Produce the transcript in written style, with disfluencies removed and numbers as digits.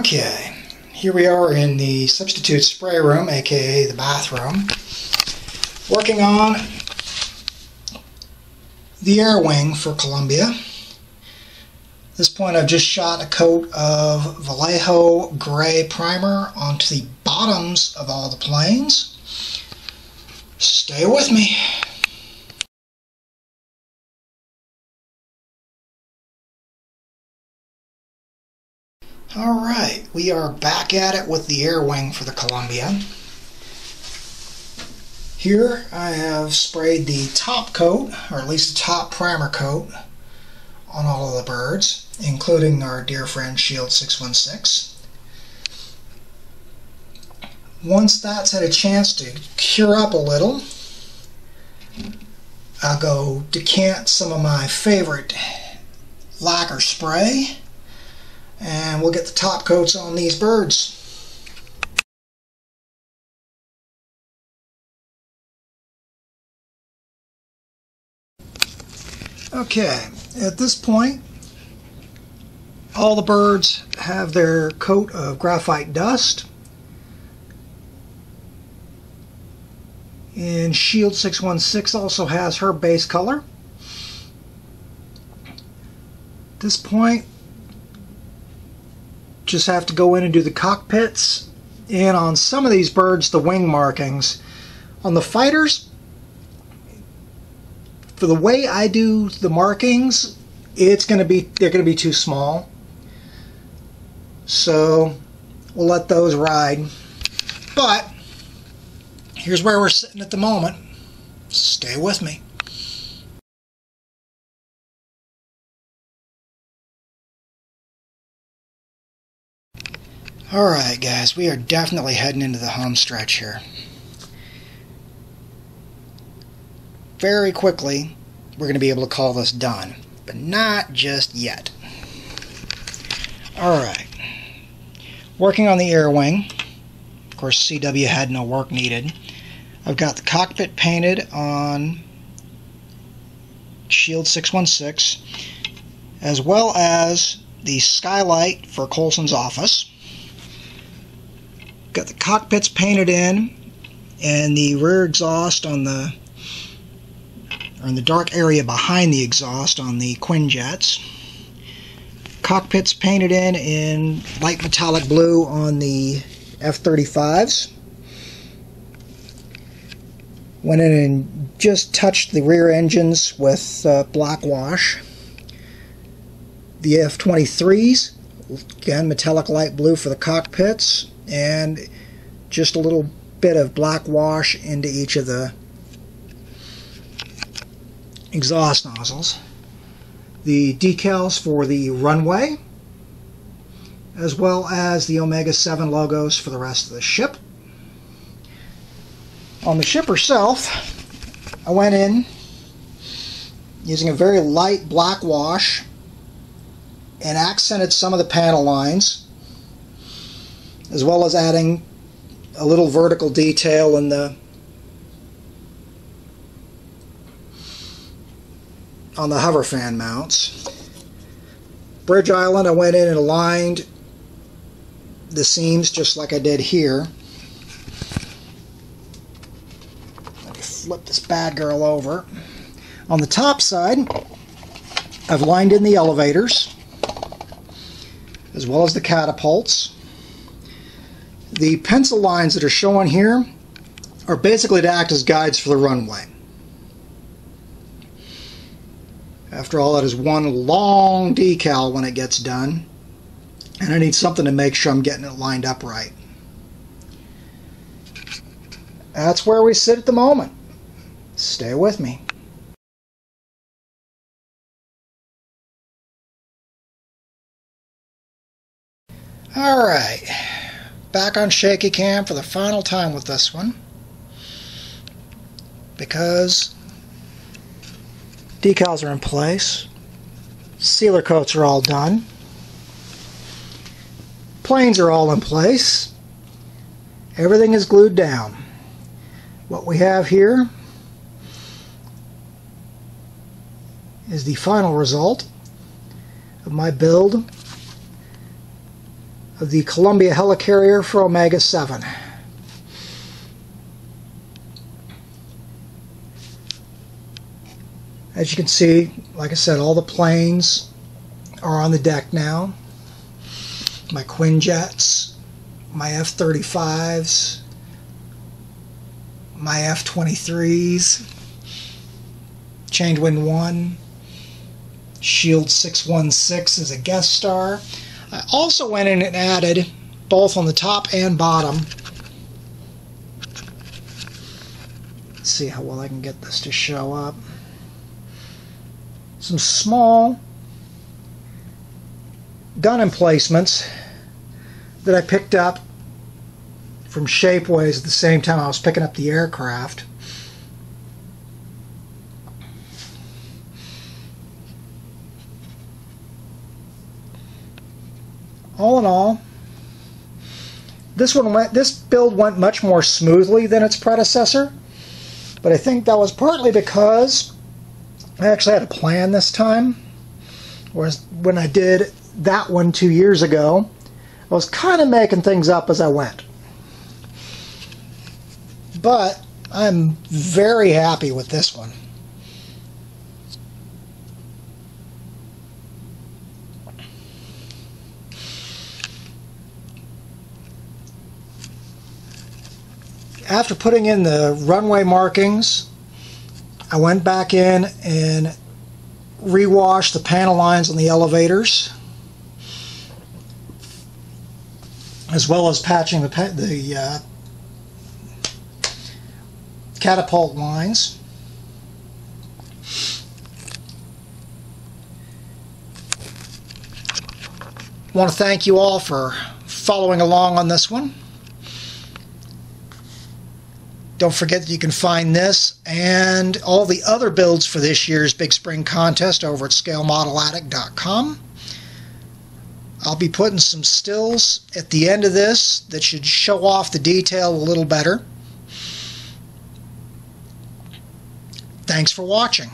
Okay, here we are in the substitute spray room, aka the bathroom, working on the air wing for Columbia. At this point I've just shot a coat of Vallejo gray primer onto the bottoms of all the planes. Stay with me. Alright, we are back at it with the air wing for the Columbia. Here I have sprayed the top coat, or at least the top primer coat, on all of the birds, including our dear friend Shield 616. Once that's had a chance to cure up a little, I'll go decant some of my favorite lacquer spray, and we'll get the top coats on these birds. Okay, at this point all the birds have their coat of graphite dust, and Shield 616 also has her base color. At this point just have to go in and do the cockpits, and on some of these birds the wing markings. On the fighters, for the way I do the markings, they're going to be too small, so we'll let those ride. But here's where we're sitting at the moment. Stay with me. Alright guys, we are definitely heading into the home stretch here. Very quickly we're going to be able to call this done, but not just yet. Alright, working on the air wing. Of course CW had no work needed. I've got the cockpit painted on Shield 616, as well as the skylight for Coulson's office. Got the cockpits painted in, and the rear exhaust on the dark area behind the exhaust on the Quinjets. Cockpits painted in light metallic blue on the F-35s. Went in and just touched the rear engines with black wash. The F-23s, again metallic light blue for the cockpits, and just a little bit of black wash into each of the exhaust nozzles. The decals for the runway, as well as the Omega 7 logos for the rest of the ship. On the ship herself, I went in using a very light black wash and accented some of the panel lines, as well as adding a little vertical detail in on the hover fan mounts. Bridge island, I went in and aligned the seams just like I did here. Let me flip this bad girl over. On the top side, I've lined in the elevators, as well as the catapults. The pencil lines that are shown here are basically to act as guides for the runway. After all, that is one long decal when it gets done, and I need something to make sure I'm getting it lined up right. That's where we sit at the moment. Stay with me. Alright, back on shaky cam for the final time with this one, because decals are in place, sealer coats are all done, planes are all in place, everything is glued down. What we have here is the final result of my build of the Columbia Helicarrier for Omega 7. As you can see, like I said, all the planes are on the deck now. My Quinjets, my F-35s, my F-23s, Chained Wind 1, Shield 616 as a guest star. I also went in and added, both on the top and bottom, let's see how well I can get this to show up, some small gun emplacements that I picked up from Shapeways at the same time I was picking up the aircraft. All in all, this build went much more smoothly than its predecessor, but I think that was partly because I actually had a plan this time, whereas when I did that one 2 years ago, I was kind of making things up as I went. But I'm very happy with this one. After putting in the runway markings, I went back in and rewashed the panel lines on the elevators, as well as patching the catapult lines. I want to thank you all for following along on this one. Don't forget that you can find this and all the other builds for this year's Big Spring Contest over at ScaleModelAddict.com. I'll be putting some stills at the end of this that should show off the detail a little better. Thanks for watching.